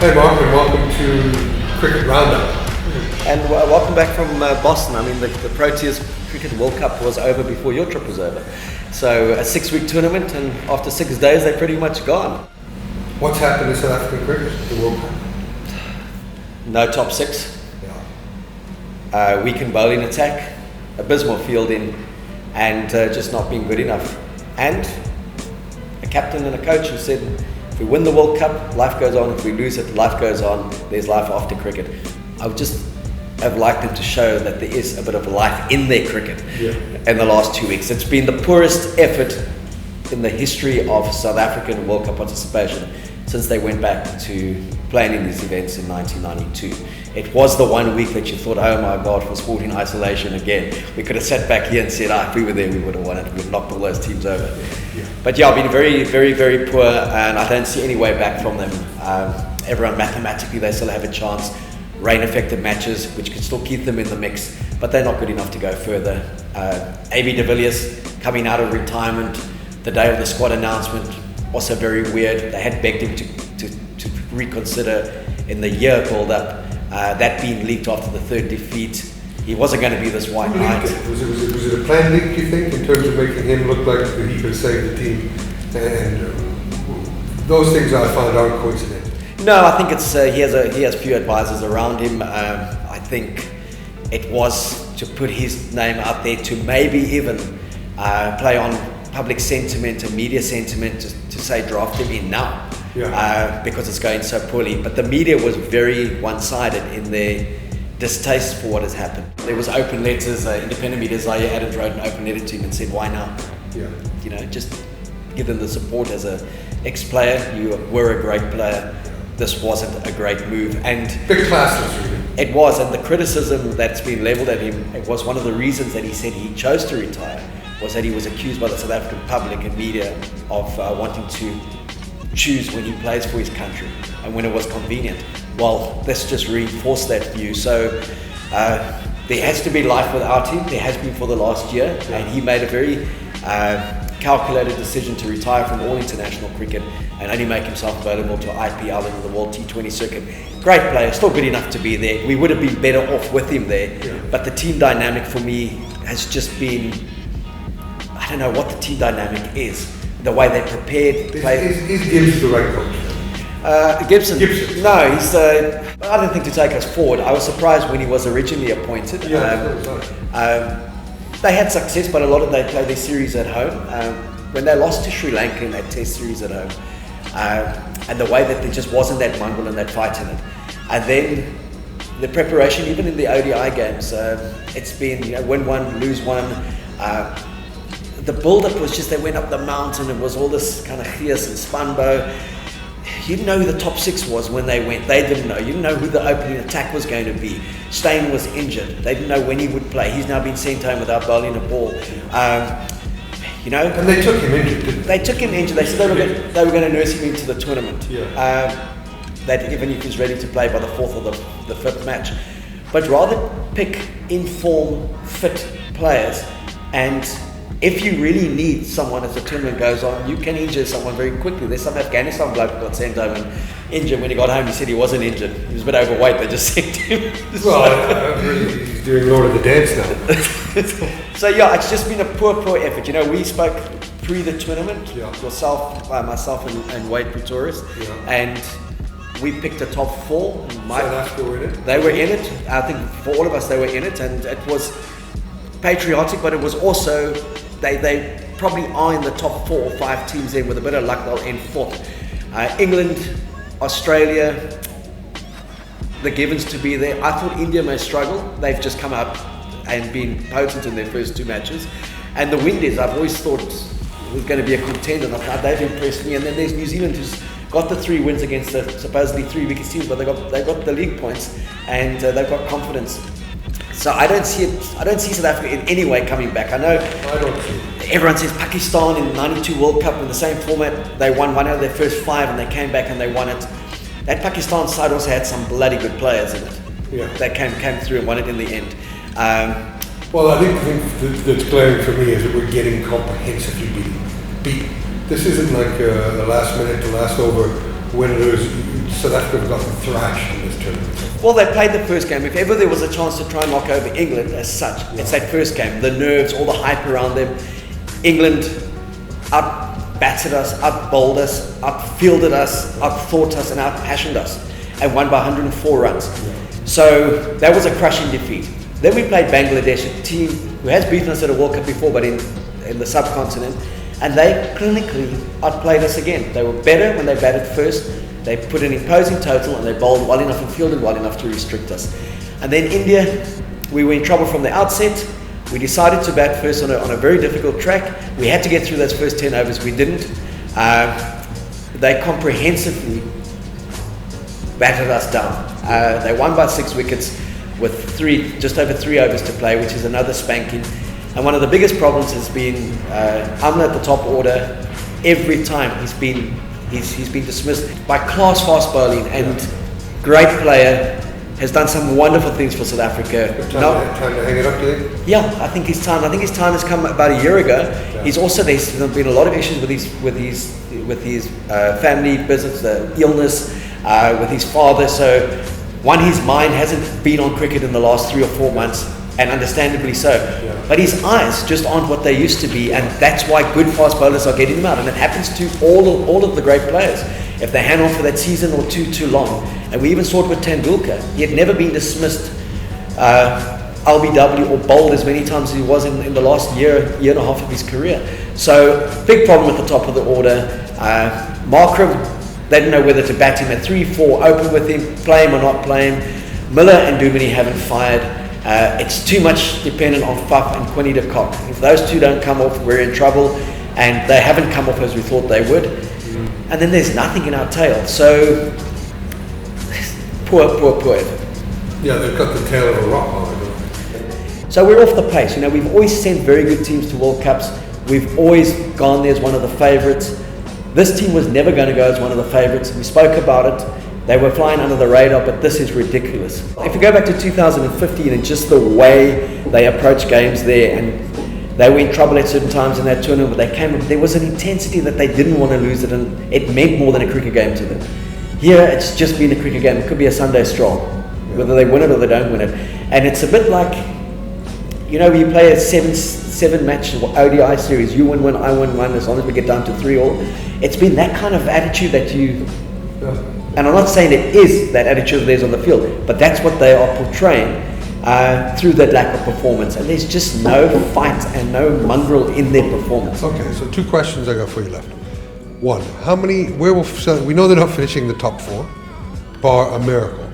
Hey Mark, and welcome to Cricket Roundup. And welcome back from Boston. I mean, the Proteas World Cup was over before your trip was over. So a 6-week tournament, and after 6 days, they're pretty much gone. What's happened in South African cricket, the World Cup? No top six. Yeah. Weakened bowling attack, abysmal fielding, and just not being good enough. And a captain and a coach who said, if we win the World Cup, life goes on. If we lose it, life goes on. There's life after cricket. I would just have liked them to show that there is a bit of life in their cricket in the last 2 weeks. It's been the poorest effort in the history of South African World Cup participation since they went back to playing in these events in 1992. It was the 1 week that you thought, oh my God, for sporting isolation again. We could have sat back here and said, if we were there, we would have won it. We'd knocked all those teams over. Yeah. But yeah, I've been very, very, very poor, and I don't see any way back from them. Everyone, mathematically, they still have a chance. Rain-affected matches, which can still keep them in the mix, but they're not good enough to go further. AB de Villiers coming out of retirement, the day of the squad announcement, also very weird. They had begged him to reconsider in the year build-up. That being leaked after the third defeat. He wasn't going to be this white knight. Was it a planned leak, do you think, in terms of making him look like he could save the team? And those things I found aren't coincidental. No, I think it's he has few advisors around him. I think it was to put his name out there to maybe even play on public sentiment and media sentiment to say draft him in now. Yeah. Because it's going so poorly. But the media was very one-sided in their distaste for what has happened. There was open letters, independent media, Zaire Adams wrote an open letter to him and said, why now? Yeah. You know, just give them the support as an ex-player. You were a great player. This wasn't a great move. And big classless, really. It was, and the criticism that's been levelled at him, it was one of the reasons that he said he chose to retire, was that he was accused by the South African public and media of wanting to choose when he plays for his country and when it was convenient. Well, this just reinforced that view. So there has to be life without him. There has been for the last year, and he made a very calculated decision to retire from all international cricket and only make himself available to IPL and the World T20 circuit. Great player, still good enough to be there. We would have been better off with him there, but the team dynamic for me has just been, I don't know what the team dynamic is. The way they prepared. Is Gibbs the right coach? Gibson. No, he's. I don't think to take us forward. I was surprised when he was originally appointed. They had success, but a lot of they played their series at home. When they lost to Sri Lanka in that Test series at home, and the way that there just wasn't that mongrel and that fight in it, and then the preparation, even in the ODI games, it's been win one, lose one. The build-up was just they went up the mountain. It was all this kind of fierce and Spanbo. You didn't know who the top six was when they went. They didn't know. You didn't know who the opening attack was going to be. Steyn was injured. They didn't know when he would play. He's now been sent home without bowling a ball. And they took him injured, didn't they? They took him injured. They said they were going to nurse him into the tournament. That even if he's ready to play by the fourth or the fifth match. But rather pick in-form, fit players. And if you really need someone as the tournament goes on, you can injure someone very quickly. There's some Afghanistan bloke who got sent home and injured. When he got home, he said he wasn't injured. He was a bit overweight. They just sent him. Well, he's doing Lord of the Dance now. So yeah, it's just been a poor effort. You know, we spoke pre the tournament, yourself, myself, and Wade Pretorius, and we picked a top four. South Africa were in it. They were in it. I think for all of us, they were in it, and it was patriotic, but it was also. They probably are in the top 4 or 5 teams there. With a bit of luck, they'll end fourth. England, Australia, the givens to be there. I thought India may struggle. They've just come up and been potent in their first 2 matches. And the Windies, I've always thought was going to be a contender. They've impressed me. And then there's New Zealand, who's got the 3 wins against the supposedly 3 weakest teams, but they got the league points and they've got confidence. So I don't see South Africa in any way coming back. I know I don't see it. Everyone says Pakistan in the 92 World Cup in the same format, they won one out of their first 5 and they came back and they won it. That Pakistan side also had some bloody good players in it. That came through and won it in the end. Well, I think the thing that's glaring for me is that we're getting comprehensively beaten. This isn't like the last minute, the last over, win or lose. South Africa got thrashed in this tournament? Well, they played the first game. If ever there was a chance to try and knock over England as such, it's that first game. The nerves, all the hype around them. England out-battered us, out-bowled us, out-fielded us, out-thought us, and out-passioned us, and won by 104 runs. So that was a crushing defeat. Then we played Bangladesh, a team who has beaten us at a World Cup before, but in the subcontinent, and they clinically outplayed us again. They were better when they batted first. They put an imposing total, and they bowled well enough and fielded well enough to restrict us. And then India, we were in trouble from the outset. We decided to bat first on a very difficult track. We had to get through those first 10 overs. We didn't. They comprehensively battered us down. They won by 6 wickets with just over 3 overs to play, which is another spanking. And one of the biggest problems has been Amla at the top order. Every time he's been dismissed by class fast bowling and great player. Has done some wonderful things for South Africa. Time to hang it up, do you think? Yeah, I think his time has come about a year ago. Yeah. He's also, there's been a lot of issues with his family business, the illness, with his father. So, his mind hasn't been on cricket in the last 3 or 4 months, and understandably so. Yeah. But his eyes just aren't what they used to be, and that's why good fast bowlers are getting them out. And it happens to all of the great players. If they hang on for that season or two too long. And we even saw it with Tendulkar. He had never been dismissed LBW or bowled as many times as he was in the last year and a half of his career. So, big problem at the top of the order. Markram, they didn't know whether to bat him at 3-4, open with him, play him or not play him. Miller and Duminy haven't fired. It's too much dependent on Faf and Quinny de Kock. If those two don't come off, we're in trouble. And they haven't come off as we thought they would. And then there's nothing in our tail. So, poor effort. Yeah, they've got the tail of a rock on it. So we're off the pace. We've always sent very good teams to World Cups. We've always gone there as one of the favourites. This team was never going to go as one of the favourites. We spoke about it. They were flying under the radar, but this is ridiculous. If you go back to 2015 and just the way they approach games there, and they were in trouble at certain times in that tournament, but there was an intensity that they didn't want to lose it, and it meant more than a cricket game to them. Here, it's just been a cricket game. It could be a Sunday stroll, whether they win it or they don't win it. And it's a bit like, you play a seven match ODI series. You win one, I win one, as long as we get down to 3-all. It's been that kind of attitude that and I'm not saying it is that attitude of theirs on the field, but that's what they are portraying through that lack of performance. And there's just no fight and no mongrel in their performance. Okay, so 2 questions I got for you left. 1, how many, we know they're not finishing the top 4, bar a miracle.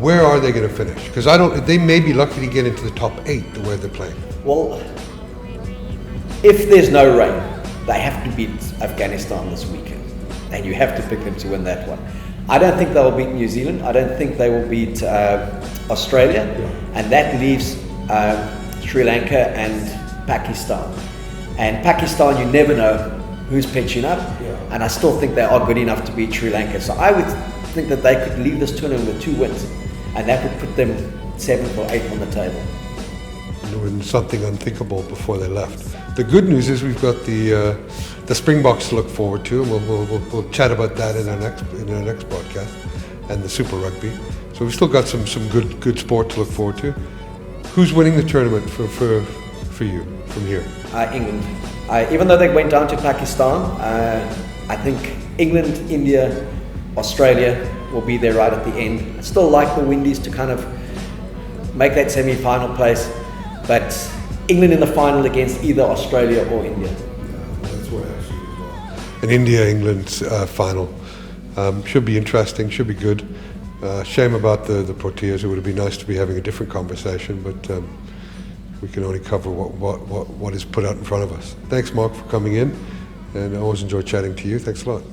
Where are they going to finish? Because they may be lucky to get into the top 8 the way they're playing. Well, if there's no rain, they have to beat Afghanistan this weekend. And you have to pick them to win that one. I don't think they'll beat New Zealand. I don't think they will beat Australia. And that leaves Sri Lanka and Pakistan. And Pakistan, you never know who's pitching up. And I still think they are good enough to beat Sri Lanka. So I would think that they could leave this tournament with 2 wins. And that would put them 7th or 8th on the table. Doing something unthinkable before they left. The good news is we've got the Springboks to look forward to, and we'll chat about that in our next broadcast, and the Super Rugby. So we've still got some good sport to look forward to. Who's winning the tournament for you from here? England. Even though they went down to Pakistan, I think England, India, Australia will be there right at the end. I still like the Windies to kind of make that semi-final place, but England in the final against either Australia or India. That's what I see as well. An India-England final should be interesting, should be good. Shame about the Proteas. It would have been nice to be having a different conversation, but we can only cover what is put out in front of us. Thanks, Mark, for coming in, and I always enjoy chatting to you. Thanks a lot.